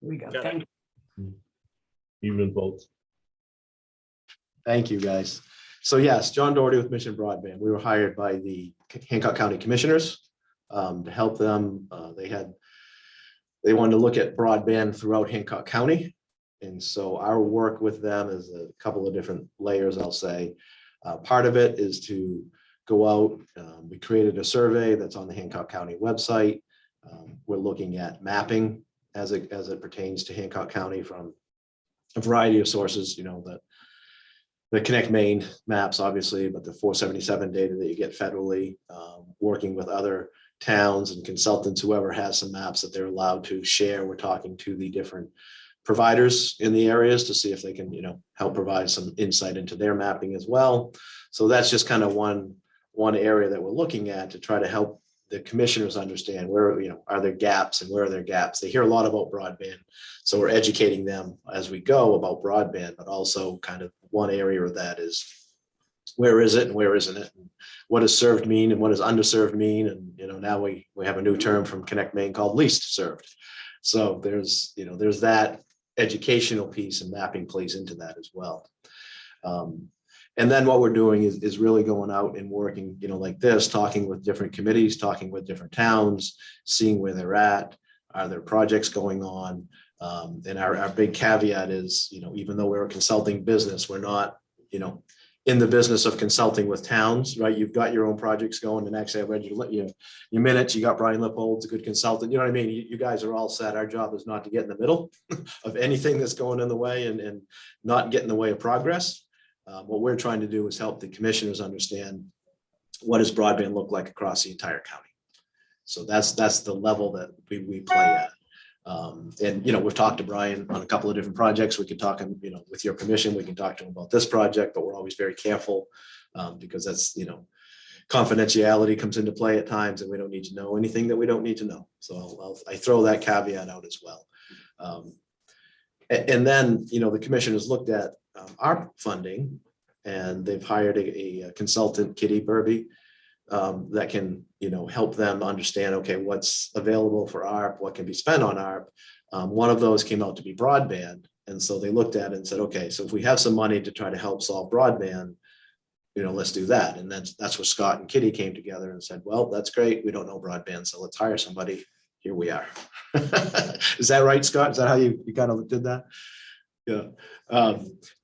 We go. Got Thank it. Even votes. Thank you, guys. So yes, John Doherty with Mission Broadband. We were hired by the Hancock County Commissioners to help them. They wanted to look at broadband throughout Hancock County. And so our work with them is a couple of different layers, I'll say. Part of it is to go out. We created a survey that's on the Hancock County website. We're looking at mapping as it pertains to Hancock County from a variety of sources, the Connect Maine maps, obviously, but the 477 data that you get federally, working with other towns and consultants, whoever has some maps that they're allowed to share. We're talking to the different providers in the areas to see if they can, help provide some insight into their mapping as well. So that's just kind of one area that we're looking at to try to help the commissioners understand where, are there gaps and where are there gaps. They hear a lot about broadband. So we're educating them as we go about broadband, but also kind of one area of that is where is it and where isn't it? And what does served mean and what does underserved mean? And, now we have a new term from Connect Maine called least served. So there's that educational piece, and mapping plays into that as well. And then what we're doing is really going out and working, like this, talking with different committees, talking with different towns, seeing where they're at. Are there projects going on? And our big caveat is, even though we're a consulting business, we're not, in the business of consulting with towns, right? You've got your own projects going, and actually I read your minutes. You got Brian Lippold's a good consultant. You know what I mean? You guys are all set. Our job is not to get in the middle of anything that's going in the way and not get in the way of progress. What we're trying to do is help the commissioners understand what does broadband look like across the entire county. So that's the level that we play at. And we've talked to Brian on a couple of different projects. We could talk, with your permission, we can talk to him about this project, but we're always very careful because that's, confidentiality comes into play at times, and we don't need to know anything that we don't need to know. So I throw that caveat out as well. And then, the commissioners looked at our funding, and they've hired a consultant, Kitty Burby, that can, help them understand, okay, what's available for ARP, what can be spent on ARP. One of those came out to be broadband. And so they looked at it and said, okay, so if we have some money to try to help solve broadband, let's do that. And that's where Scott and Kitty came together and said, well, that's great. We don't know broadband, so let's hire somebody. Here we are. Is that right, Scott? Is that how you kind of did that? Yeah.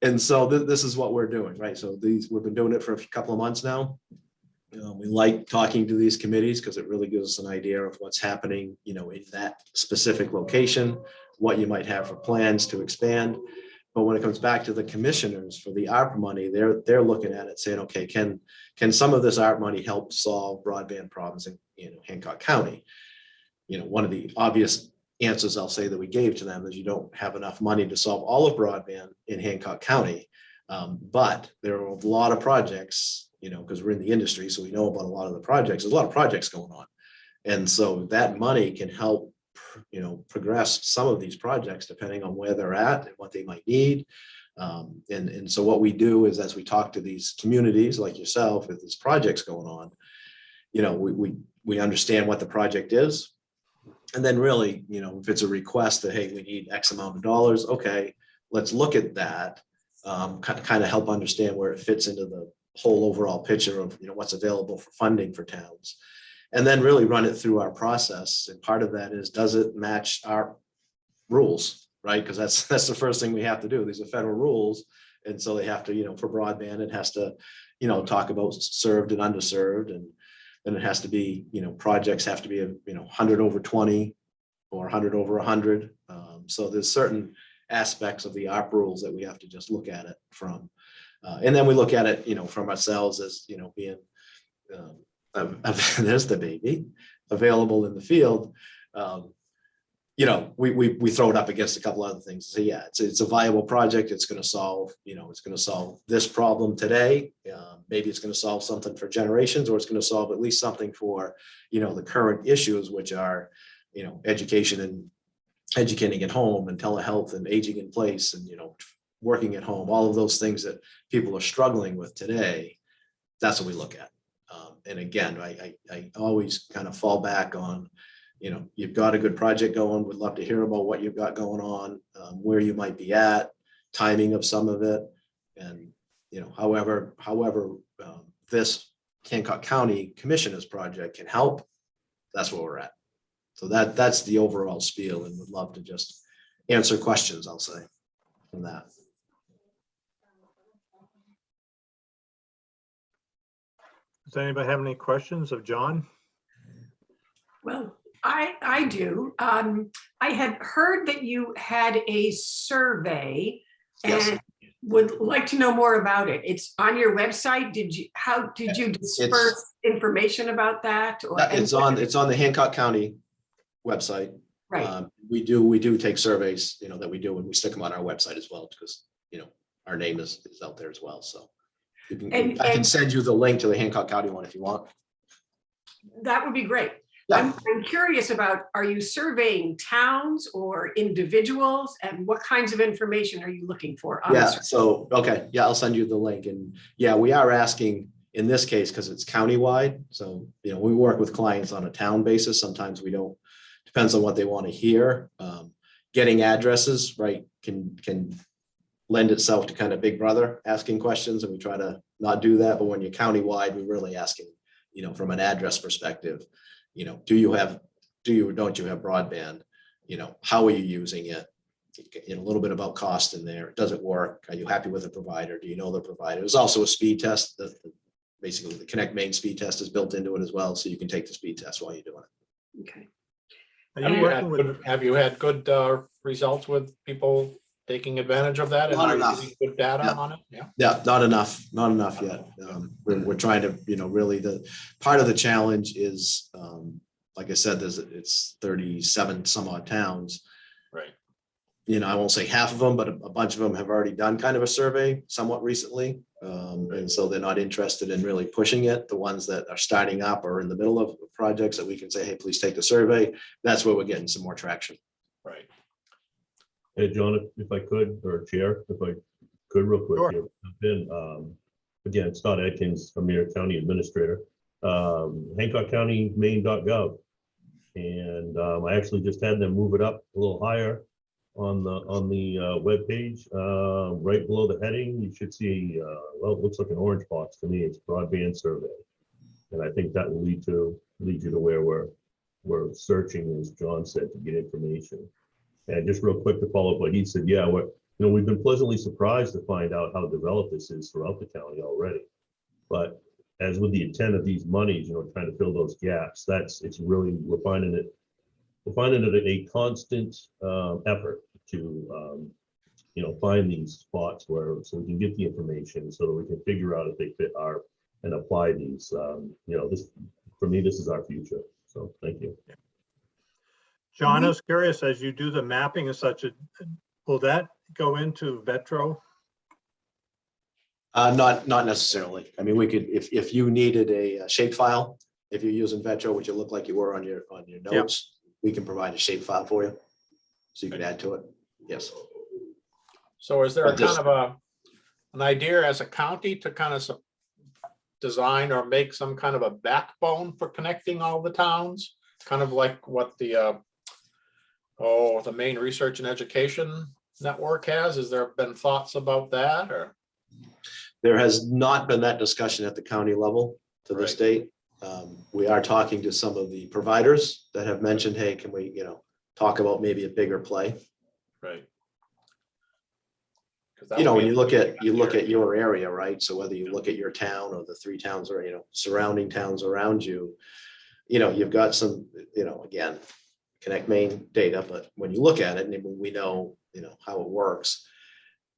And so this is what we're doing, right? So we've been doing it for a couple of months now. We like talking to these committees because it really gives us an idea of what's happening, in that specific location, what you might have for plans to expand. But when it comes back to the commissioners for the ARP money, they're looking at it saying, okay, can some of this ARP money help solve broadband problems in Hancock County? One of the obvious answers I'll say that we gave to them is you don't have enough money to solve all of broadband in Hancock County. But there are a lot of projects, because we're in the industry, so we know about a lot of the projects. There's a lot of projects going on. And so that money can help, progress some of these projects depending on where they're at and what they might need. And so what we do is, as we talk to these communities like yourself with these projects going on, we understand what the project is. And then really, if it's a request that, hey, we need X amount of dollars, okay, let's look at that, kind of help understand where it fits into the whole overall picture of, what's available for funding for towns, and then really run it through our process. And part of that is, does it match our rules, right? Because that's the first thing we have to do. These are federal rules. And so they have to, for broadband, it has to, talk about served and underserved. And then it has to be, projects have to be, 100 over 20 or 100 over 100. So there's certain aspects of the ARP rules that we have to just look at it from. And then we look at it, from ourselves as, being, there's the baby available in the field. We throw it up against a couple other things. So yeah, it's a viable project. It's going to solve, it's going to solve this problem today. Maybe it's going to solve something for generations, or it's going to solve at least something for, the current issues, which are, education and educating at home, and telehealth, and aging in place, and, working at home, all of those things that people are struggling with today. That's what we look at. And again, I always kind of fall back on, you've got a good project going, would love to hear about what you've got going on, where you might be at, timing of some of it. And, however, this Hancock County Commissioners project can help, that's where we're at. So that's the overall spiel, and would love to just answer questions, I'll say, from that. Does anybody have any questions of John? Well, I do. I had heard that you had a survey Yes. and would like to know more about it. It's on your website. How did you disperse information about that? It's on the Hancock County website. Right. We do take surveys, that we do, and we stick them on our website as well, because, our name is out there as well. So I can send you the link to the Hancock County one if you want. That would be great. Yeah. I'm curious about, are you surveying towns or individuals, and what kinds of information are you looking for? On Yeah. the survey? So, okay. Yeah, I'll send you the link. And yeah, we are asking in this case, because it's countywide. So, we work with clients on a town basis. Sometimes we don't, depends on what they want to hear. Getting addresses, right, can lend itself to kind of Big Brother asking questions, and we try to not do that. But when you're countywide, we're really asking, from an address perspective, don't you have broadband? How are you using it? A little bit about cost in there. Does it work? Are you happy with the provider? Do you know the provider? There's also a speed test. Basically, the Connect Maine speed test is built into it as well, so you can take the speed test while you're doing it. Okay. Have you had good results with people taking advantage of that? And Not are you enough. getting good data Yeah. on it? Yeah. Yeah, not enough yet. We're trying to, really part of the challenge is, like I said, it's 37 some odd towns. Right. I won't say half of them, but a bunch of them have already done kind of a survey somewhat recently. And so they're not interested in really pushing it. The ones that are starting up or in the middle of projects that we can say, hey, please take the survey. That's where we're getting some more traction. Right. Hey, John, if I could, or Chair, if I could real quick. Sure. Here. Again, Scott Atkins, Amir County Administrator, Hancock County, Maine.gov. And I actually just had them move it up a little higher on the web page, right below the heading. You should see, well, it looks like an orange box to me. It's broadband survey. And I think that will lead you to where we're searching, as John said, to get information. And just real quick to follow up what he said, yeah, we've been pleasantly surprised to find out how developed this is throughout the county already. But as with the intent of these monies, trying to fill those gaps, it's really, we're finding it a constant effort to find these spots so we can get the information, so that we can figure out if they fit and apply these. This, for me, this is our future. So thank you. John, I was curious, as you do the mapping and such, will that go into Vetro? Not necessarily. I mean, we could, if you needed a shape file, if you're using Vetro, which it looked like you were on your notes, we can provide a shape file for you, so you can add to it. Yes. So is there But kind of an idea as a county to kind of design or make some kind of a backbone for connecting all the towns? Kind of like what the Maine Research and Education Network has? Has there been thoughts about that, or? There has not been that discussion at the county level to this date. We are talking to some of the providers that have mentioned, hey, can we, talk about maybe a bigger play? Right. When you look at your area, right? So whether you look at your town or the 3 towns or, surrounding towns around you, you've got some, again, Connect Maine data, but when you look at it and we know, how it works,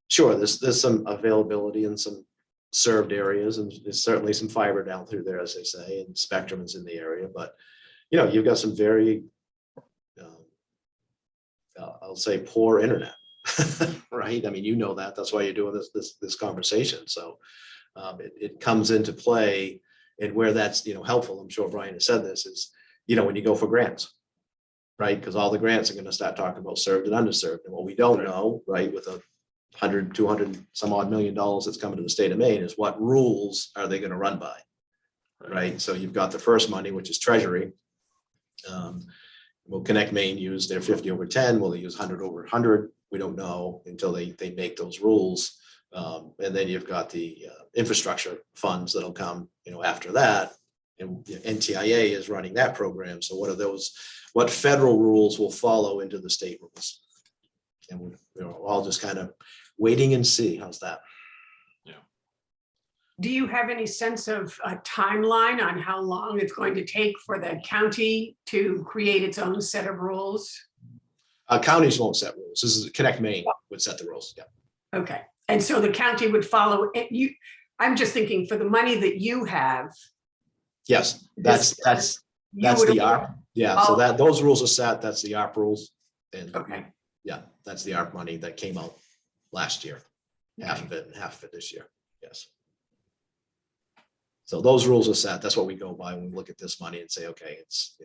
sure, there's some availability in some served areas, and there's certainly some fiber down through there, as they say, and Spectrum is in the area, but you've got some very, I'll say, poor internet, right? I mean, that's why you're doing this conversation. So it comes into play, and where that's helpful. I'm sure Brian has said this is when you go for grants, right? Because all the grants are going to start talking about served and underserved, and what we don't know, right, with a 100, 200 some odd $1 million that's coming to the state of Maine, is what rules are they going to run by, right? So you've got the first money, which is Treasury. Will Connect Maine use their 50/10? Will they use 100/100? We don't know until they make those rules. And then you've got the infrastructure funds that'll come, after that. And NTIA is running that program. So what federal rules will follow into the state rules? And we're all just kind of waiting and see. How's that? Do you have any sense of a timeline on how long it's going to take for the county to create its own set of rules? Counties won't set rules. This is Connect Maine would set the rules. Yeah. Okay, and so the county would follow it. I'm just thinking for the money that you have. Yes, that's the ARP. Yeah, so those rules are set. That's the ARP rules. And Okay. yeah, that's the ARP money that came out last year. Half of it and half of it this year. Yes. So those rules are set. That's what we go by when we look at this money and say, okay, it's,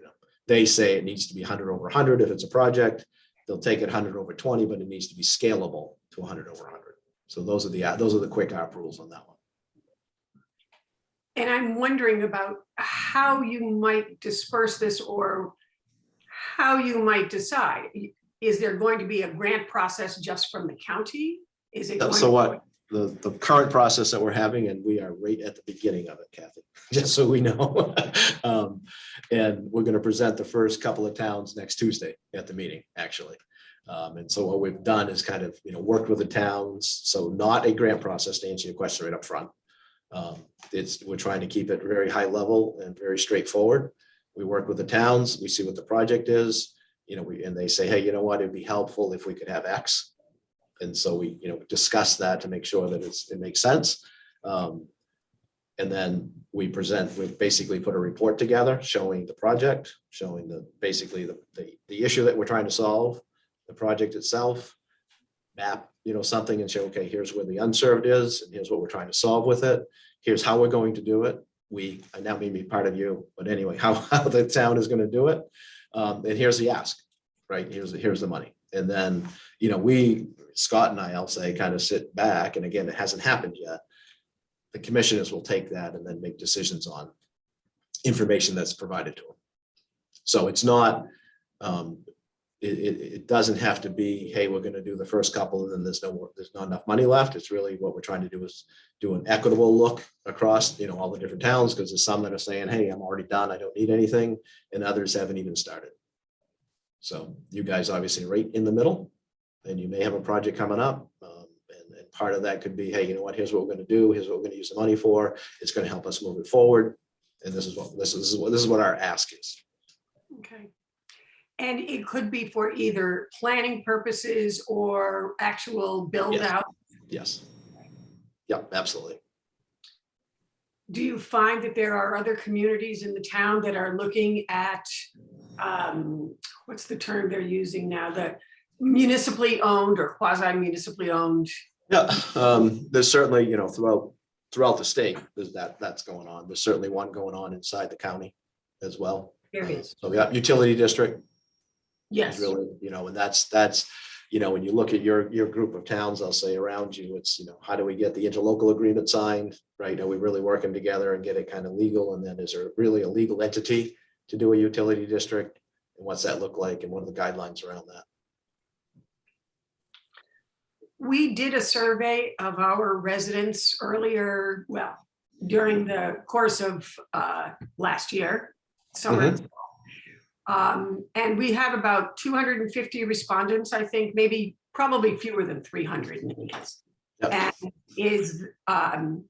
they say it needs to be 100/100 if it's a project. They'll take it 100/20, but it needs to be scalable to 100/100. So those are the quick ARP rules on that one. And I'm wondering about how you might disperse this or how you might decide. Is there going to be a grant process just from the county? Is it? So what the current process that we're having, and we are right at the beginning of it, Kathy, just so we know. And we're going to present the first couple of towns next Tuesday at the meeting, actually. And so what we've done is kind of, worked with the towns. So not a grant process, to answer your question right up front. We're trying to keep it very high level and very straightforward. We work with the towns, we see what the project is, and they say, hey, you know what, it'd be helpful if we could have X. And so we, discuss that to make sure that it makes sense. And then we basically put a report together showing the project, showing basically the issue that we're trying to solve, the project itself, map, something and show, okay, here's where the unserved is, and here's what we're trying to solve with it. Here's how we're going to do it. I now may be part of you, but anyway, how the town is going to do it. And here's the ask, right? Here's the money. And then, Scott and I'll say, kind of sit back. And again, it hasn't happened yet. The commissioners will take that and then make decisions on information that's provided to them. So it's not, it doesn't have to be, hey, we're going to do the first couple and then there's not enough money left. It's really what we're trying to do is do an equitable look across, all the different towns, because there's some that are saying, hey, I'm already done. I don't need anything. And others haven't even started. So you guys obviously right in the middle, and you may have a project coming up. And part of that could be, hey, you know what, here's what we're going to do. Here's what we're going to use the money for. It's going to help us move it forward. And this is what our ask is. Okay. And it could be for either planning purposes or actual build out. Yes. Yep, absolutely. Do you find that there are other communities in the town that are looking at, what's the term they're using now, the municipally owned or quasi-municipally owned? Yeah, there's certainly, throughout the state, that's going on. There's certainly one going on inside the county as well. There is. So we got utility district. Yes. Really, and that's, when you look at your group of towns, I'll say around you, it's, how do we get the interlocal agreement signed, right? Are we really working together and get it kind of legal? And then is there really a legal entity to do a utility district? And what's that look like? And what are the guidelines around that? We did a survey of our residents earlier, during the course of last year, summer. And we have about 250 respondents, I think, probably fewer than 300 in the case. Yep. And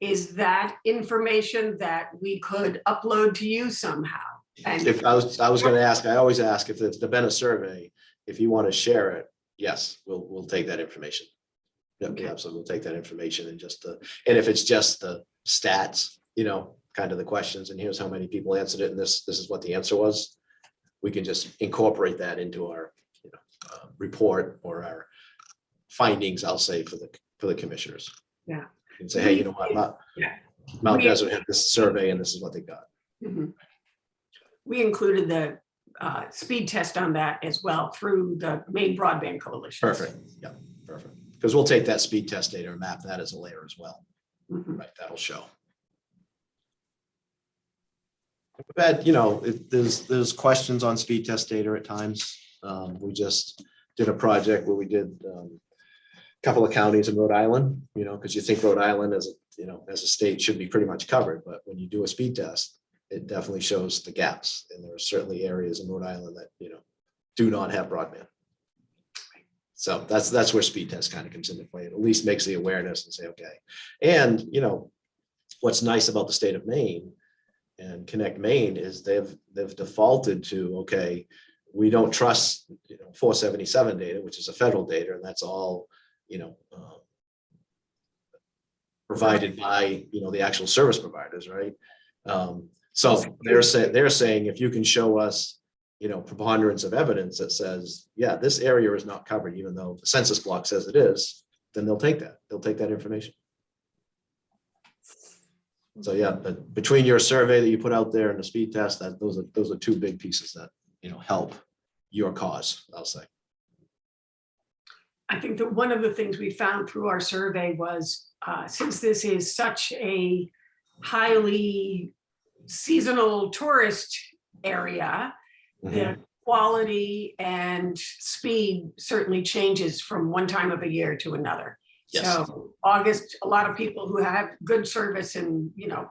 is that information that we could upload to you somehow? And if I was going to ask, I always ask if it's been a survey, if you want to share it, yes, we'll take that information. Yep, okay. Absolutely, we'll take that information and and if it's just the stats, kind of the questions, and here's how many people answered it, and this is what the answer was. We can just incorporate that into our report or our findings, I'll say, for the commissioners. Yeah. And say, hey, you know what, Mount Desert had this survey and this is what they got. Mm-hmm. We included the speed test on that as well through the Maine Broadband Coalition. Perfect. Yeah, perfect. Because we'll take that speed test data and map that as a layer as well. Mm-hmm. Right, that'll show. We've had, you know, there's questions on speed test data at times. We just did a project where we did a couple of counties in Rhode Island, you know, because you think Rhode Island as a, you know, as a state should be pretty much covered, but when you do a speed test, it definitely shows the gaps. And there are certainly areas in Rhode Island that, you know, do not have broadband. So that's where speed test kind of comes into play. It at least makes the awareness and say, okay. And, you know, what's nice about the state of Maine and Connect Maine is they've defaulted to, okay, we don't trust, you know, 477 data, which is a federal data, and that's all, you know, provided by, you know, the actual service providers, right? So they're saying if you can show us, you know, preponderance of evidence that says, yeah, this area is not covered, even though the census block says it is, then they'll take that. They'll take that information. So yeah, but between your survey that you put out there and the speed test, that those are two big pieces that, you know, help your cause, I'll say. I think that one of the things we found through our survey was, since this is such a highly seasonal tourist area, the quality and speed certainly changes from one time of a year to another. Yes. So August, a lot of people who have good service and, you know,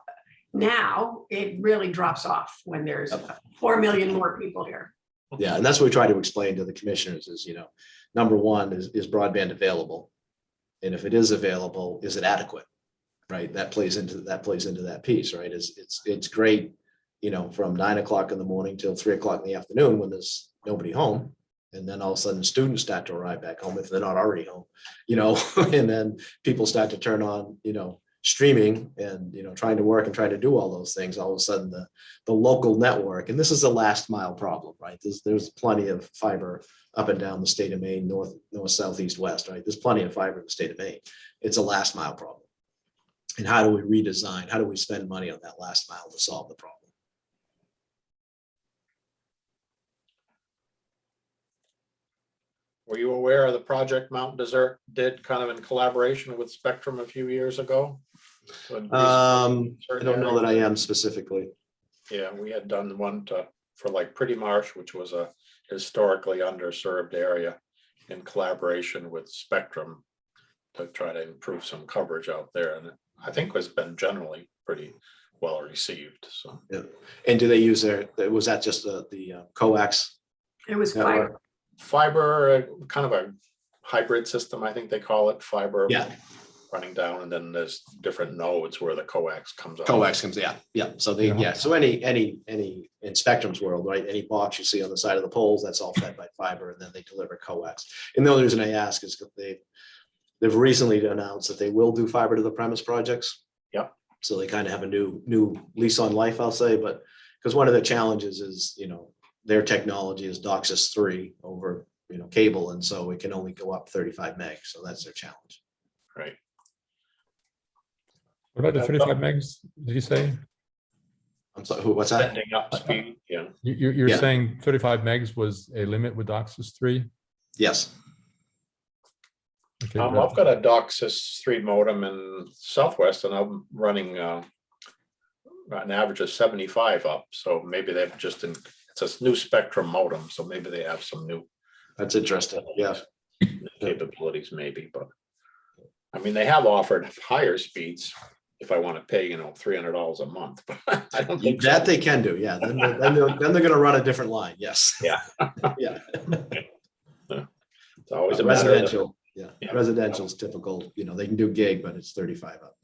now it really drops off when there's 4 million more people here. Yeah, and that's what we try to explain to the commissioners is, you know, number one is broadband available? And if it is available, is it adequate? Right, that plays into that piece, right? It's great, you know, from 9 o'clock in the morning till 3 o'clock in the afternoon when there's nobody home. And then all of a sudden students start to arrive back home if they're not already home, you know, and then people start to turn on, you know, streaming and, you know, trying to work and trying to do all those things. All of a sudden the local network, and this is a last mile problem, right? There's plenty of fiber up and down the state of Maine, north, south, east, west, right? There's plenty of fiber in the state of Maine. It's a last mile problem. And how do we redesign? How do we spend money on that last mile to solve the problem? Were you aware of the project Mount Desert did kind of in collaboration with Spectrum a few years ago? I don't know that I am specifically. Yeah, we had done one for like Pretty Marsh, which was a historically underserved area in collaboration with Spectrum to try to improve some coverage out there. And I think has been generally pretty well received. So, yeah. And do they use was that just the coax? It was network? fiber, kind of a hybrid system, I think they call it, fiber. Yeah. Running down, and then there's different nodes where the coax comes out. Coax comes, yeah. So so any in Spectrum's world, right? Any box you see on the side of the poles, that's all fed by fiber, and then they deliver coax. And the only reason I ask is they've recently announced that they will do fiber to the premise projects. Yep. So they kind of have a new lease on life, I'll say, but because one of the challenges is, you know, their technology is DOCSIS 3 over, you know, cable, and so it can only go up 35 meg. So that's their challenge. Right. What about the 35 megs, did you say? I'm sorry, what's that? Sending up speed, yeah. You're Yeah. saying 35 megs was a limit with DOCSIS 3? Yes. Okay, I've got a DOCSIS 3 modem in Southwest, and I'm running an average of 75 up. So maybe they've just it's a new Spectrum modem, so maybe they have some new. That's interesting. Yeah. Capabilities, maybe, but I mean, they have offered higher speeds if I want to pay, you know, $300 a month. But I don't think That they can do, yeah. Then they're going to run a different line. Yes. Yeah. Yeah. It's always a matter of, Residential. Yeah. Residential is typical. You know, they can do gig, but it's 35 up.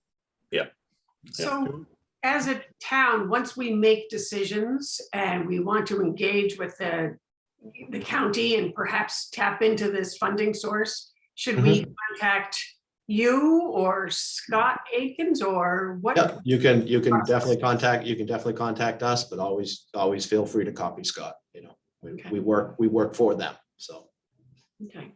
So as a town, once we make decisions and we want to engage with the county and perhaps tap into this funding source, should we contact you or Scott Aikens or what? Yeah, you can definitely contact us, but always feel free to copy Scott. You know, we work for them. So. Okay.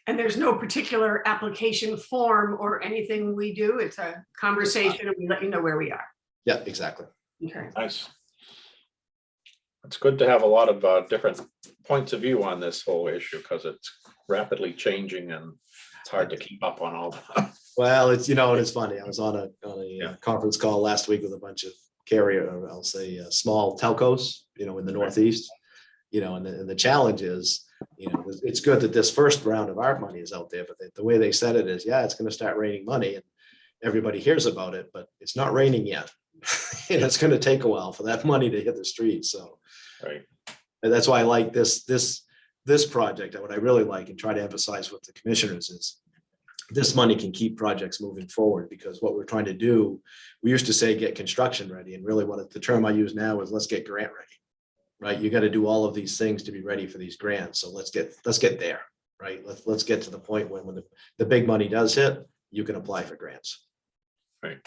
And there's no particular application form or anything we do. It's a conversation and we let you know where we are. Yeah, exactly. Okay. nice. It's good to have a lot of different points of view on this whole issue because it's rapidly changing and it's hard to keep up on all that. Well, it's, you know, and it's funny. I was on a conference call last week with a bunch of carrier, or I'll say, small telcos, in the Northeast. And the challenge is, it's good that this first round of ARP money is out there, but the way they said it is, yeah, it's going to start raining money and everybody hears about it, but it's not raining yet. And it's going to take a while for that money to hit the streets. So, Right. and that's why I like this project. And what I really like and try to emphasize with the commissioners is this money can keep projects moving forward, because what we're trying to do, we used to say get construction ready, and really the term I use now is let's get grant ready. Right? You got to do all of these things to be ready for these grants. So let's get there. Right? Let's get to the point when the big money does hit, you can apply for grants. Right.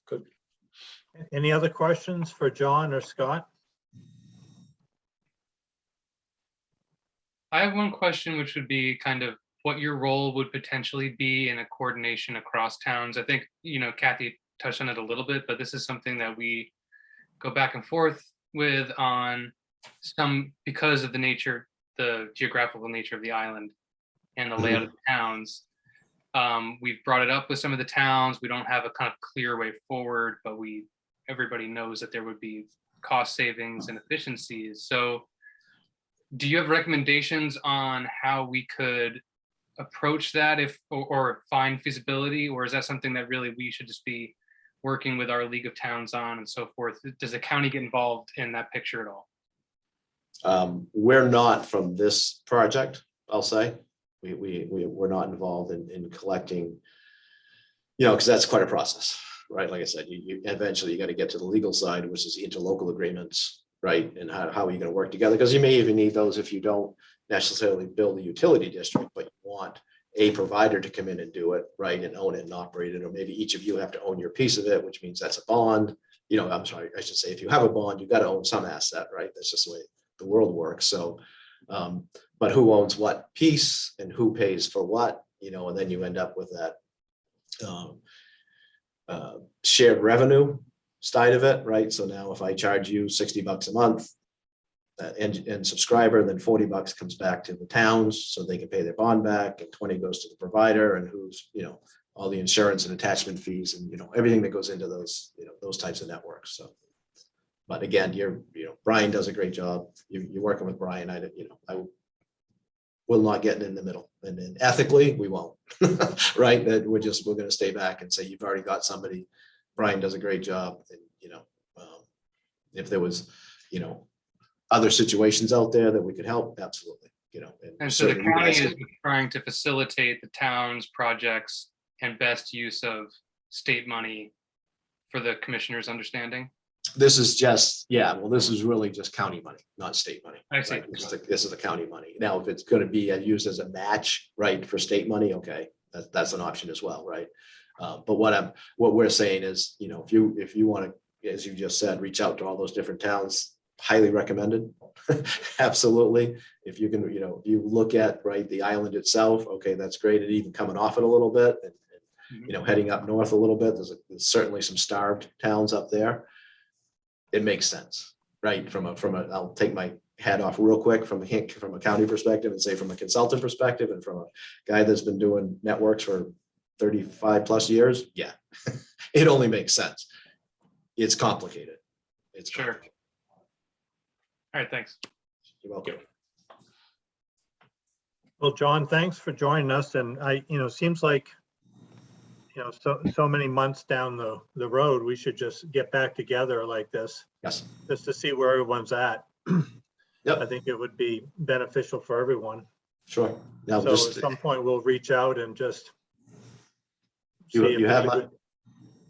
Good. Any other questions for John or Scott? I have one question, which would be kind of what your role would potentially be in a coordination across towns. I think, Kathy touched on it a little bit, but this is something that we go back and forth with on some, because of the geographical nature of the island and the layout of the towns. We've brought it up with some of the towns. We don't have a kind of clear way forward, but everybody knows that there would be cost savings and efficiencies. So do you have recommendations on how we could approach that or find feasibility, or is that something that really we should just be working with our League of Towns on and so forth? Does the county get involved in that picture at all? We're not from this project, I'll say. We're not involved in collecting, because that's quite a process, right? Like I said, you eventually you got to get to the legal side, which is the interlocal agreements, right? And how are you going to work together? Because you may even need those if you don't necessarily build a utility district, but you want a provider to come in and do it, right, and own it and operate it, or maybe each of you have to own your piece of it, which means that's a bond. I'm sorry, I should say, if you have a bond, you've got to own some asset, right? That's just the way the world works. So, but who owns what piece and who pays for what, and then you end up with that shared revenue side of it, right? So now if I charge you $60 a month, and subscriber, then $40 comes back to the towns so they can pay their bond back, and 20 goes to the provider, and who's, all the insurance and attachment fees and, everything that goes into those, those types of networks. So, but again, Brian does a great job. You're working with Brian. I will not get in the middle, and then ethically we won't, right? That we're going to stay back and say, you've already got somebody. Brian does a great job. And, if there was, other situations out there that we could help, absolutely, And so the certainly you county guys is trying to facilitate the town's projects and best use of state money for the commissioner's understanding. This is just, this is really just county money, not state money. I see. Right? This is the county money. Now, if it's going to be used as a match, right, for state money, okay, that's an option as well, right? But what we're saying is, if you want to, as you just said, reach out to all those different towns, highly recommended. Absolutely. If you can, if you look at, right, the island itself, okay, that's great. And even coming off it a little bit and heading up north a little bit, there's certainly some starved towns up there. It makes sense, right? I'll take my hat off real quick from a county perspective and say from a consultant perspective and from a guy that's been doing networks for 35 plus years. Yeah, it only makes sense. It's complicated. It's Sure. complicated. All right, thanks. You're welcome. Well, John, thanks for joining us. And seems like, so many months down the road, we should just get back together like this, Yes. just to see where everyone's at. Yep. I think it would be beneficial for everyone. Sure. Now, So just at some point we'll reach out and just see you if have there's a my,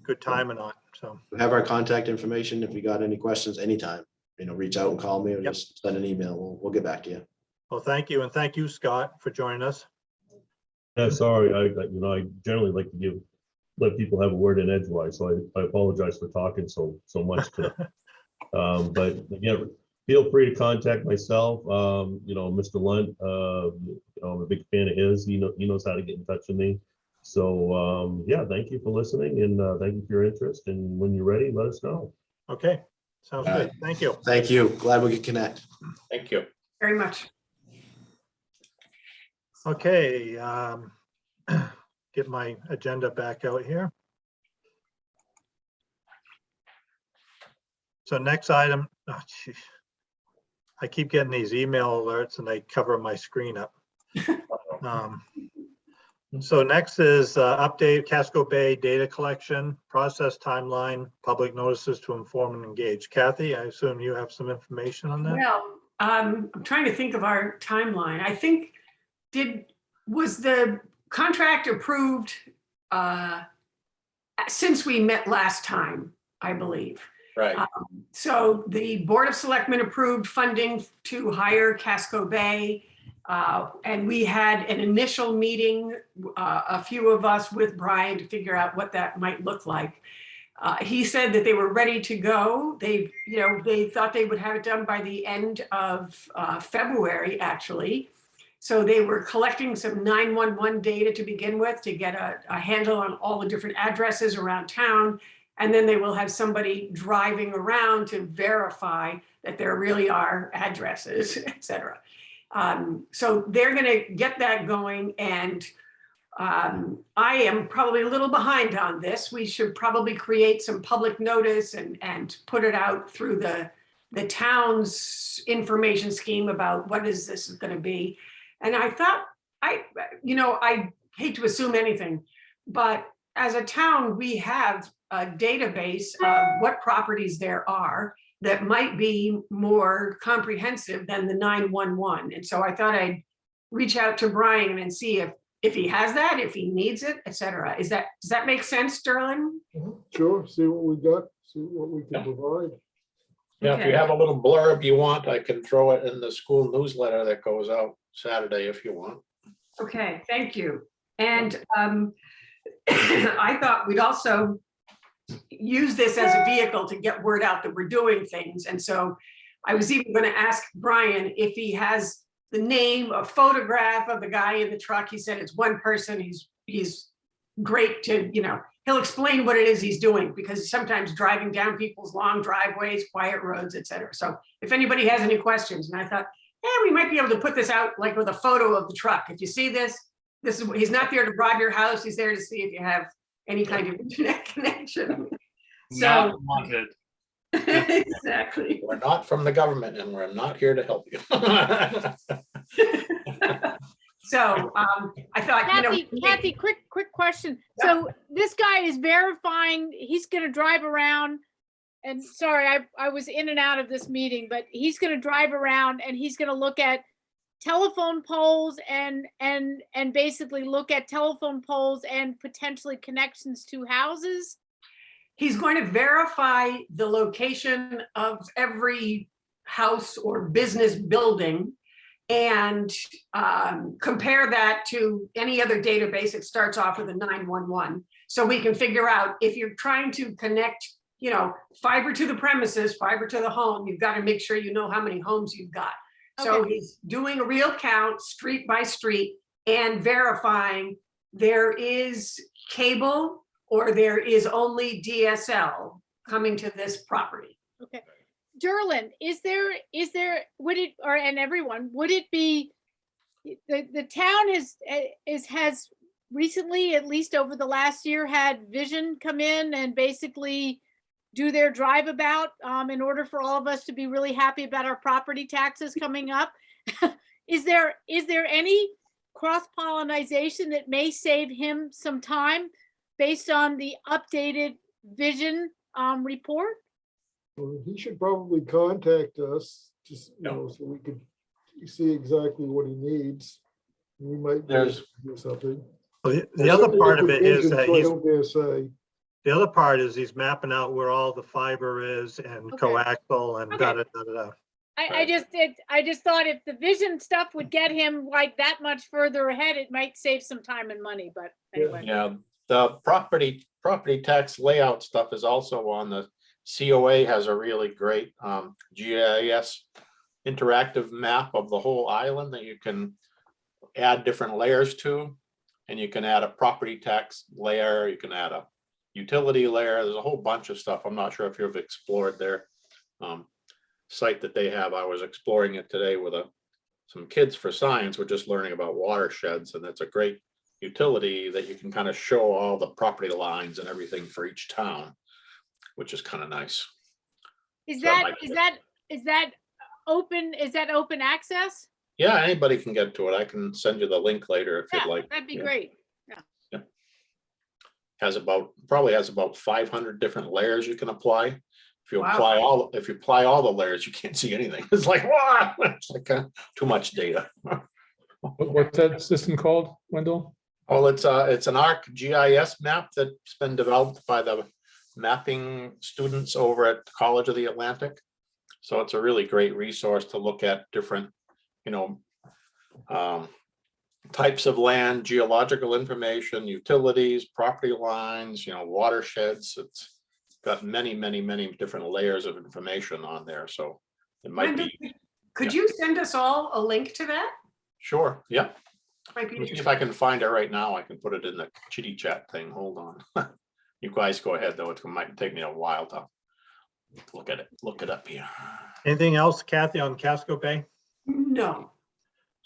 good time or not. So, you have our contact information. If you got any questions anytime, reach out and call me or Yep. just send an email. We'll get back to you. well, thank you. And thank you, Scott, for joining us. Yeah, sorry, I generally like to let people have a word in edgewise, so I apologize for talking so much today. But yeah, feel free to contact myself. Mr. Lunt, I'm a big fan of his. He knows how to get in touch with me. So yeah, thank you for listening, and thank you for your interest. And when you're ready, let us know. Okay, sounds All good. right. Thank you. Thank you. Glad we could connect. Thank you. Very much. Okay, get my agenda back out here. So next item, oh, geez. I keep getting these email alerts and they cover my screen up. So next is update Casco Bay data collection, process timeline, public notices to inform and engage. Kathy, I assume you have some information on that? Well, I'm trying to think of our timeline. I think, was the contract approved since we met last time, I believe. Right. So the Board of Selectmen approved funding to hire Casco Bay. And we had an initial meeting, a few of us with Brian to figure out what that might look like. He said that they were ready to go. They thought they would have it done by the end of February, actually. So they were collecting some 911 data to begin with to get a handle on all the different addresses around town. And then they will have somebody driving around to verify that there really are addresses, et cetera. So they're going to get that going. And I am probably a little behind on this. We should probably create some public notice and put it out through the town's information scheme about what is this going to be. And I thought, I hate to assume anything, but as a town, we have a database of what properties there are that might be more comprehensive than the 911. And so I thought I'd reach out to Brian and see if he has that, if he needs it, et cetera. Does that make sense, Sterling? Sure, see what we got, see what we can provide. Yeah, if you have a little blurb you want, I can throw it in the school newsletter that goes out Saturday if you want. Okay, thank you. And I thought we'd also use this as a vehicle to get word out that we're doing things. And so I was even going to ask Brian if he has the name, a photograph of the guy in the truck. He said it's one person. He's great to, he'll explain what it is he's doing, because sometimes driving down people's long driveways, quiet roads, et cetera. So if anybody has any questions, and I thought, we might be able to put this out like with a photo of the truck. If you see this is, he's not there to rob your house. He's there to see if you have any kind of internet connection. Not So wanted. exactly. We're not from the government and we're not here to help you. So I thought, Kathy, quick question. So this guy is verifying, he's gonna drive around, and sorry, I was in and out of this meeting, but he's gonna drive around and he's gonna look at telephone poles and basically look at telephone poles and potentially connections to houses. he's going to verify the location of every house or business building and compare that to any other database that starts off with a 911. So we can figure out if you're trying to connect, fiber to the premises, fiber to the home, you've got to make sure you know how many homes you've got. So Okay. he's doing a real count street by street and verifying there is cable or there is only DSL coming to this property. Okay. Derlin, and everyone, would it be, the town has recently, at least over the last year, had Vision come in and basically do their drive about in order for all of us to be really happy about our property taxes coming up. Is there any cross-pollination that may save him some time based on the updated Vision report? Well, he should probably contact us, just, so we could see exactly what he needs. We might be able to do something. Well, the other part of it is that I don't dare say. the other part is he's mapping out where all the fiber is and Okay. coaxial and Okay. da-da-da-da-da. I just thought if the Vision stuff would get him like that much further ahead, it might save some time and money, but anyway. Yeah, the property tax layout stuff is also on the COA, has a really great GIS interactive map of the whole island that you can add different layers to. And you can add a property tax layer, you can add a utility layer. There's a whole bunch of stuff. I'm not sure if you've explored their site that they have. I was exploring it today with some kids for science. We're just learning about watersheds, and that's a great utility that you can kind of show all the property lines and everything for each town, which is kind of nice. Is So that that, might be is good. that, is that open access? Yeah, anybody can get to it. I can send you the link later if Yeah, you'd like. that'd be Yeah. great. Probably has about 500 different layers you can apply. If you Wow. apply all the layers, you can't see anything. It's like, wow, it's like too much data. What's that system called, Wendell? Oh, it's an ArcGIS map that's been developed by the mapping students over at College of the Atlantic. So it's a really great resource to look at different, types of land, geological information, utilities, property lines, watersheds. It's got many, many, many different layers of information on there. So it might Wendell, be, could yeah. you send us all a link to that? Sure. Yeah. Might Let me see be, if I can find it right now. I can put it in the chitty chat thing. Hold on. You guys go ahead though. It might take me a while to look at it, look it up here. Anything else, Kathy, on Casco Bay? no.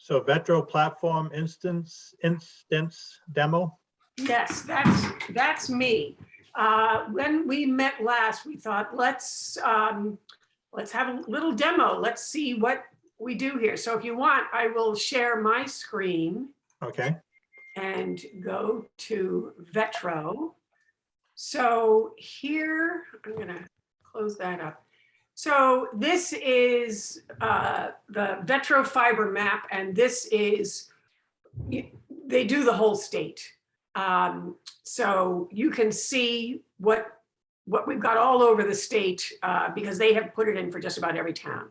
So Vetro platform instance demo? Yes, that's me. When we met last, we thought, let's have a little demo. Let's see what we do here. So if you want, I will share my screen Okay, and go to Vetro. So here, I'm gonna close that up. So this is the Vetro fiber map, and this is, they do the whole state. So you can see what we've got all over the state because they have put it in for just about every town.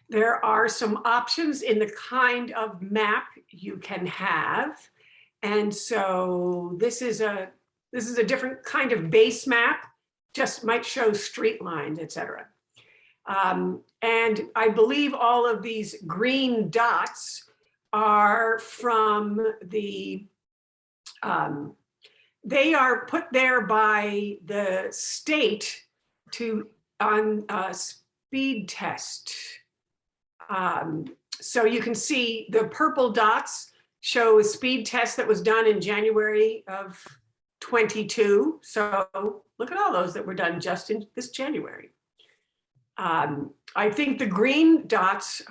There are some options in the kind of map you can have. And so this is a different kind of base map, just might show street lines, et cetera. And I believe all of these green dots are from the, they are put there by the state on a speed test. So you can see the purple dots show a speed test that was done in January of 22. So look at all those that were done just in this January. I think the green dots,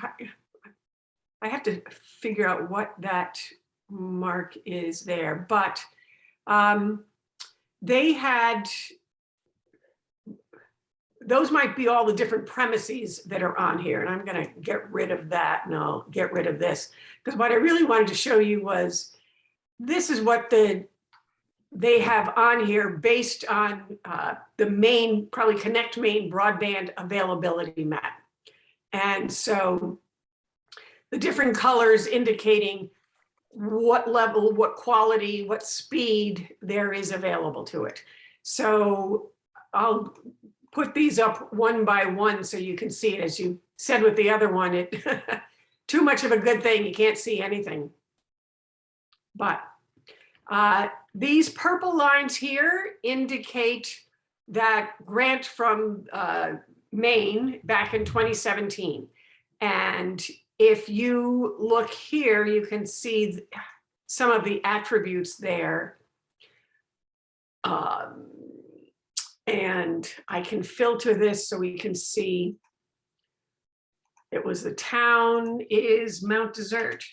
I have to figure out what that mark is there, but they had, those might be all the different premises that are on here, and I'm gonna get rid of that and I'll get rid of this, because what I really wanted to show you was, this is what they have on here based on the Maine, probably Connect Maine broadband availability map. And so the different colors indicating what level, what quality, what speed there is available to it. So I'll put these up one by one so you can see it. As you said with the other one, it too much of a good thing, you can't see anything. But these purple lines here indicate that grant from Maine back in 2017. And if you look here, you can see some of the attributes there. And I can filter this so we can see. It was the town is Mount Desert.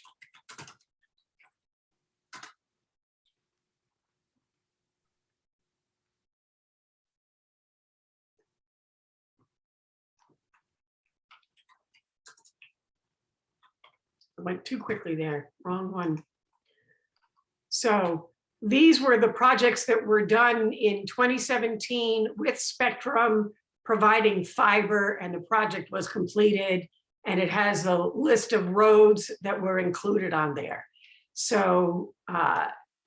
Went too quickly there, wrong one. So these were the projects that were done in 2017 with Spectrum providing fiber, and the project was completed, and it has the list of roads that were included on there. So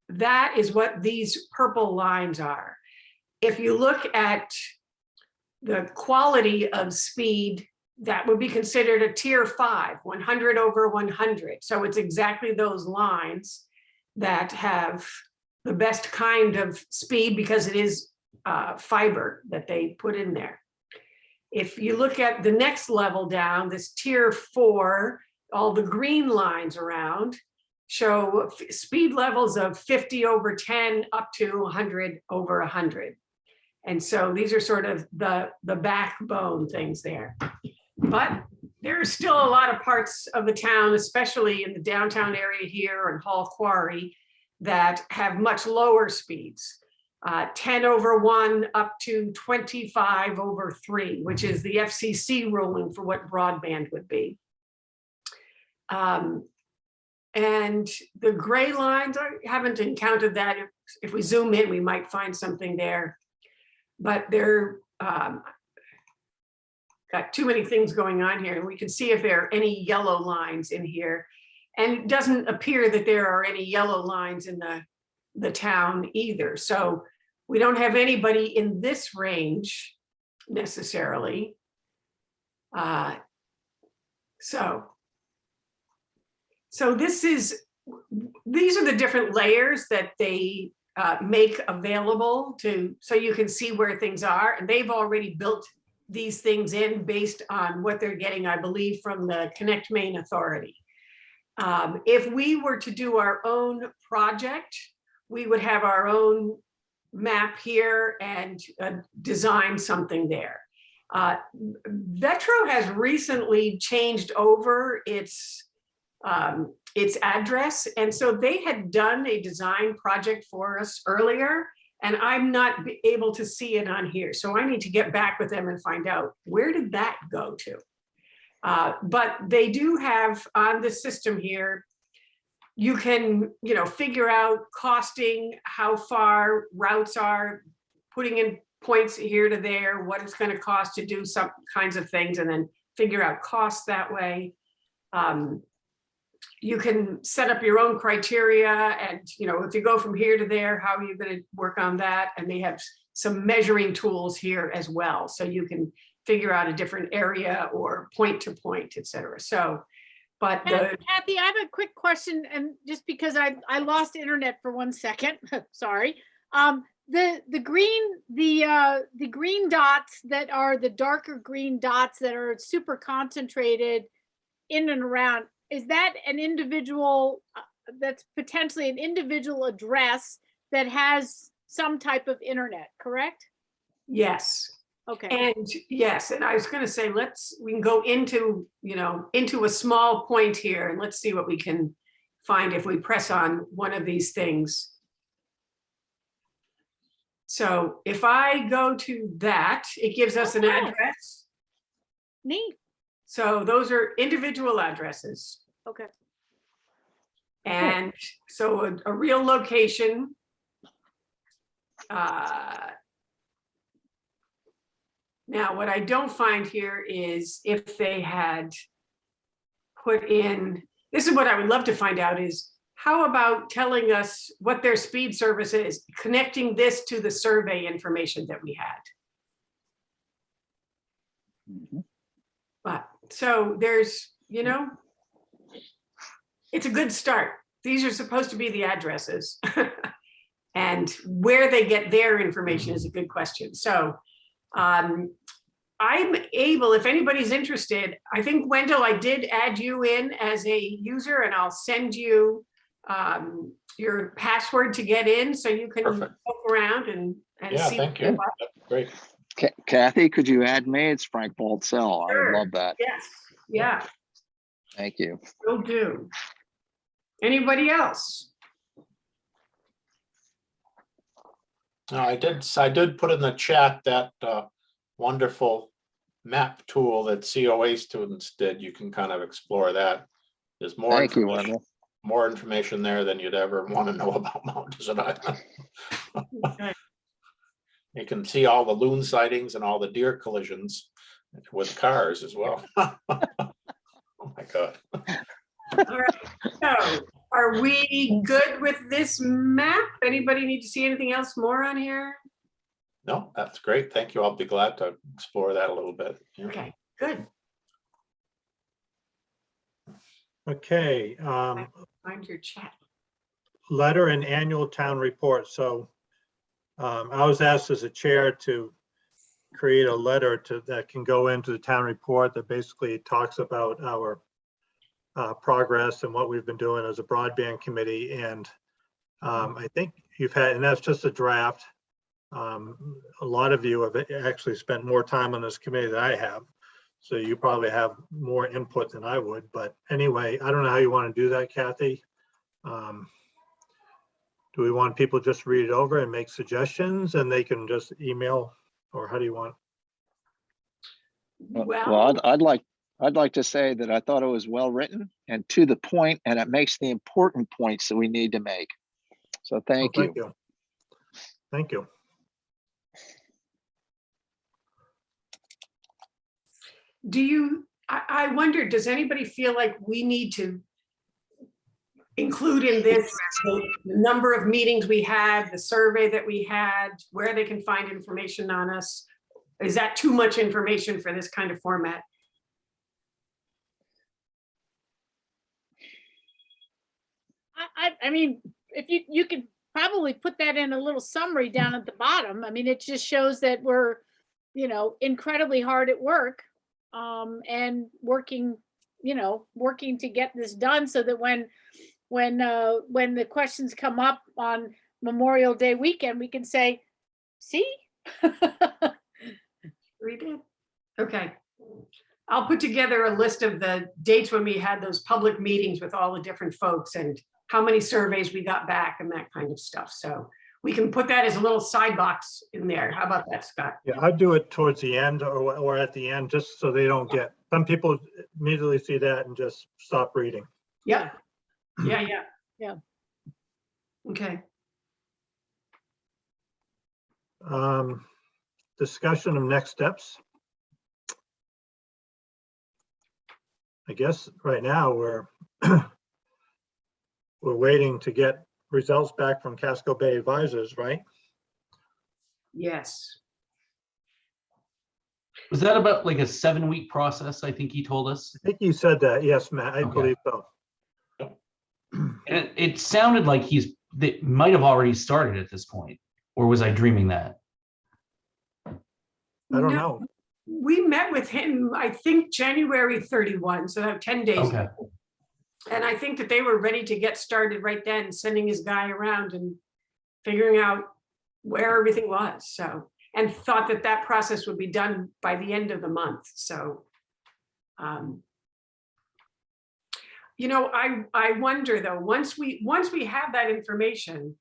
that is what these purple lines are. If you look at the quality of speed, that would be considered a tier 5, 100 over 100. So it's exactly those lines that have the best kind of speed because it is fiber that they put in there. If you look at the next level down, this tier 4, all the green lines around show speed levels of 50 over 10 up to 100 over 100. And so these are sort of the backbone things there. But there are still a lot of parts of the town, especially in the downtown area here and Hall Quarry, that have much lower speeds. 10/1 up to 25/3, which is the FCC ruling for what broadband would be. And the gray lines, I haven't encountered that. If we zoom in, we might find something there. But they're got too many things going on here. And we can see if there are any yellow lines in here. And it doesn't appear that there are any yellow lines in the town either. So we don't have anybody in this range necessarily. So these are the different layers that they make available so you can see where things are. And they've already built these things in based on what they're getting, I believe, from the Connect Maine Authority. If we were to do our own project, we would have our own map here and design something there. Vetro has recently changed over its address. And so they had done a design project for us earlier, and I'm not able to see it on here. So I need to get back with them and find out, where did that go to? But they do have on the system here, you can, figure out costing, how far routes are, putting in points here to there, what it's going to cost to do some kinds of things, and then figure out costs that way. You can set up your own criteria, and if you go from here to there, how are you going to work on that? And they have some measuring tools here as well, so you can figure out a different area or point to point, et cetera. So, but Kathy, I have a quick question, and just because I lost internet for 1 second, sorry. The green dots that are the darker green dots that are super concentrated in and around, is that an individual, that's potentially an individual address that has some type of internet, correct? yes. Okay. And yes, and I was going to say, we can go into a small point here, and let's see what we can find if we press on one of these things. So if I go to that, it gives us an address. Neat. So those are individual addresses. Okay. And so a real location. Now, what I don't find here is if they had put in, this is what I would love to find out is, how about telling us what their speed service is, connecting this to the survey information that we had. But so there's, it's a good start. These are supposed to be the addresses. And where they get their information is a good question. So I'm able, if anybody's interested, I think, Wendell, I did add you in as a user, and I'll send you your password to get in so you can Perfect. poke around and Yeah, see. thank you. That's great. Kathy, could you add me? It's Frank Boltzell. I Sure. would love that. Yes, yeah, Thank you. will do. Anybody else? No, I did put in the chat that wonderful map tool that COA students did. You can kind of explore that. There's more Thank you, information, Wendell. more information there than you'd ever want to know about Mount Desert Island. Okay. You can see all the loon sightings and all the deer collisions with cars as well. Oh my God. All right, so are we good with this map? Anybody need to see anything else more on here? No, that's great. Thank you. I'll be glad to explore that a little bit. Yeah. Okay, good. Okay, Find your chat. letter and annual town report. So I was asked as a chair to create a letter that can go into the town report that basically talks about our progress and what we've been doing as a broadband committee. And I think you've had, and that's just a draft. A lot of you have actually spent more time on this committee than I have. So you probably have more input than I would, but anyway, I don't know how you want to do that, Kathy. Do we want people just to read it over and make suggestions and they can just email, or how do you want? Well, I'd like to say that I thought it was well written and to the point, and it makes the important points that we need to make. So thank you. Thank you. Thank you. Do you, I wonder, does anybody feel like we need to include in this the number of meetings we had, the survey that we had, where they can find information on us? Is that too much information for this kind of format? I mean, if you could probably put that in a little summary down at the bottom. I mean, it just shows that we're, you know, incredibly hard at work, and working, you know, working to get this done so that when the questions come up on Memorial Day weekend, we can say, see? We did. Okay. I'll put together a list of the dates when we had those public meetings with all the different folks and how many surveys we got back and that kind of stuff. So we can put that as a little side box in there. How about that, Scott? Yeah, I'd do it towards the end or at the end, just so they don't get, some people immediately see that and just stop reading. Yeah. Yeah, yeah. Yeah. Okay. Discussion of next steps. I guess right now we're we're waiting to get results back from Casco Bay Advisors, right? Yes. Was that about like a 7-week process? I think he told us. I think you said that. Yes, Matt, I Okay. believe so. And it sounded like they might have already started at this point, or was I dreaming that? I don't No, know. we met with him, I think January 31, so I have 10 days. Okay. And I think that they were ready to get started right then, sending his guy around and figuring out where everything was. So, and thought that that process would be done by the end of the month. So, you know, I wonder though, once we have that information,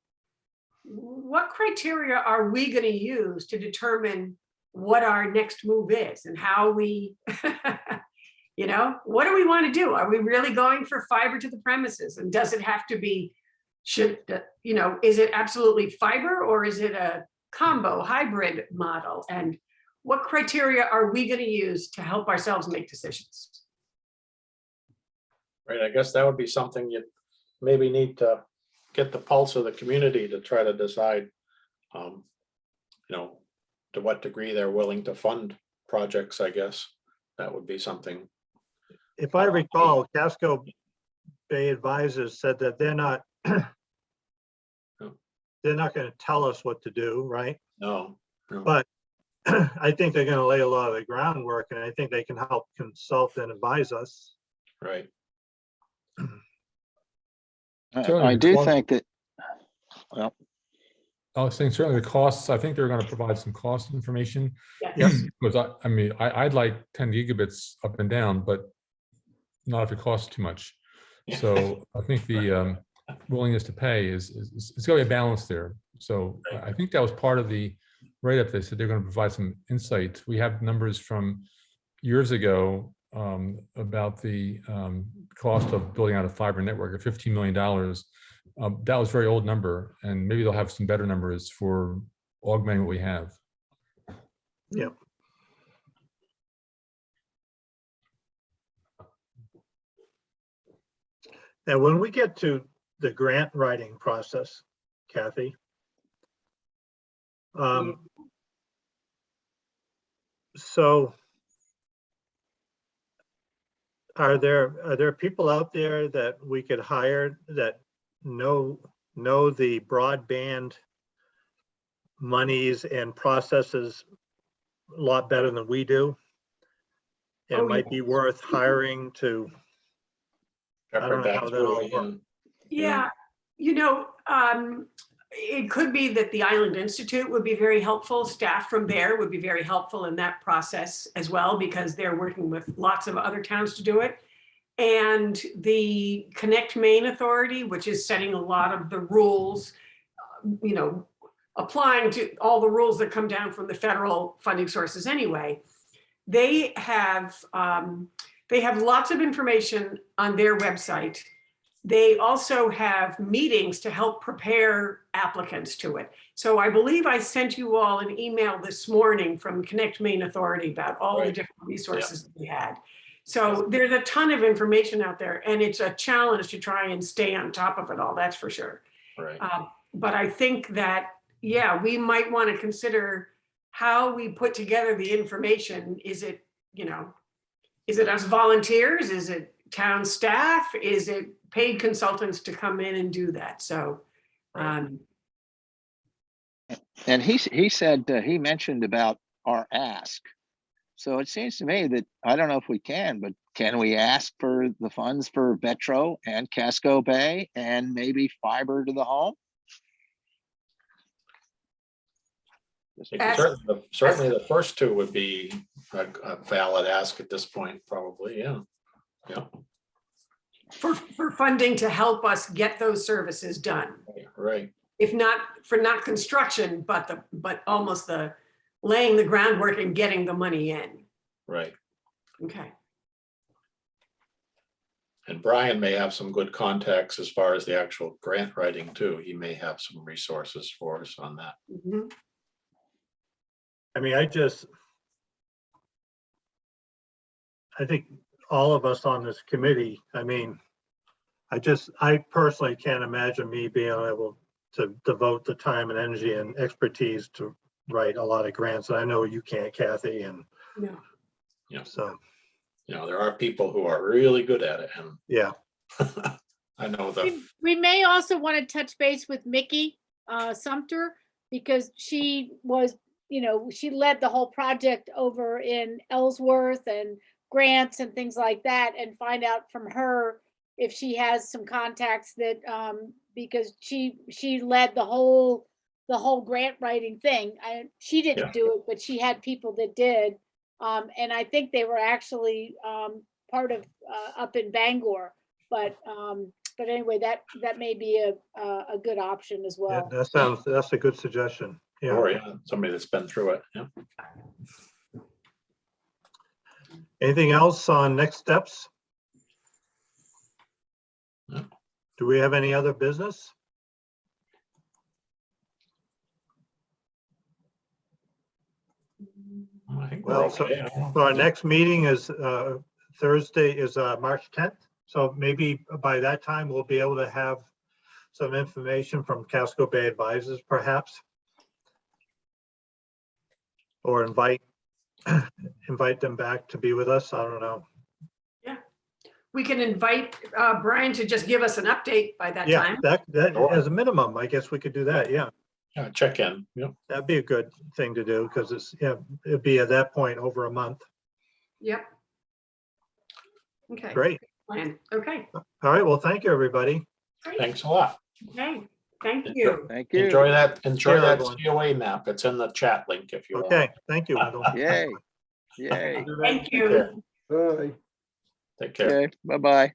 what criteria are we going to use to determine what our next move is and how we, you know, what do we want to do? Are we really going for fiber to the premises? And does it have to be, you know, is it absolutely fiber or is it a combo hybrid model? And what criteria are we going to use to help ourselves make decisions? Right, I guess that would be something you maybe need to get the pulse of the community to try to decide, you know, to what degree they're willing to fund projects, I guess. That would be something. If I recall, Casco Bay Advisors said that they're not going to tell us what to do, right? No. But I think they're going to lay a lot of the groundwork, and I think they can help consult and advise us. Right. I do think that, well, I was saying certainly the costs, I think they're going to provide some cost information. Yes. Because I mean, I'd like 10 gigabits up and down, but not if it costs too much. So I think the willingness to pay is it's going to be a balance there. So I think that was part of the write-up. They said they're going to provide some insight. We have numbers from years ago about the cost of building out a fiber network of $15 million. That was a very old number, and maybe they'll have some better numbers for augmenting what we have. Yeah. And when we get to the grant writing process, Kathy, so are there people out there that we could hire that know the broadband monies and processes a lot better than we do? And might be worth hiring to, I don't know how that'll work. Yeah, you know, it could be that the Island Institute would be very helpful. Staff from there would be very helpful in that process as well, because they're working with lots of other towns to do it. And the Connect Maine Authority, which is setting a lot of the rules, applying to all the rules that come down from the federal funding sources anyway. They have lots of information on their website. They also have meetings to help prepare applicants to it. So I believe I sent you all an email this morning from Connect Maine Authority about all the different resources that we had. So there's a ton of information out there, and it's a challenge to try and stay on top of it all, that's for sure. Right. But I think that, yeah, we might want to consider how we put together the information. Is it us volunteers? Is it town staff? Is it paid consultants to come in and do that? So, And he said, he mentioned about our ask. So it seems to me that, I don't know if we can, but can we ask for the funds for Vetro and Casco Bay and maybe fiber to the home? Certainly the first two would be a valid ask at this point, probably, yeah. for funding to help us get those services done. Right. If not for not construction, but almost the laying the groundwork and getting the money in. Right. Okay. And Brian may have some good contacts as far as the actual grant writing too. He may have some resources for us on that. Mhm. I mean, I think all of us on this committee, I mean, I personally can't imagine me being able to devote the time and energy and expertise to write a lot of grants. I know you can't, Kathy, and No. so, There are people who are really good at it, and yeah. I know We may also want to touch base with Mickey Sumter, because she was, she led the whole project over in Ellsworth and grants and things like that, and find out from her if she has some contacts that, because she led the whole grant writing thing. She didn't do it, but she had people that did. And I think they were actually part of up in Bangor, but anyway, that may be a good option as well. Yeah, that's a good suggestion. Yeah. or somebody that's been through it. Yeah. Anything else on next steps? No. Do we have any other business? I think we're Well, so okay. our next meeting is Thursday is March 10th. So maybe by that time we'll be able to have some information from Casco Bay Advisors perhaps. Or invite them back to be with us. I don't know. Yeah. We can invite Brian to just give us an update by that Yeah, time. that Sure. as a minimum, I guess we could do that. Yeah, Yeah, check in. Yeah. that'd be a good thing to do because it'd be at that point over a month. Yep. Okay. Great. Plan. Okay. All right. Well, thank you, everybody. Great. Thanks a lot. Okay. Thank you. Thank you. Enjoy that everyone. COA map. It's in the chat link if you want. Okay. Thank you, Wendell. Yay. Yay. Thank Take care. you. Bye. Take care. Okay, bye-bye.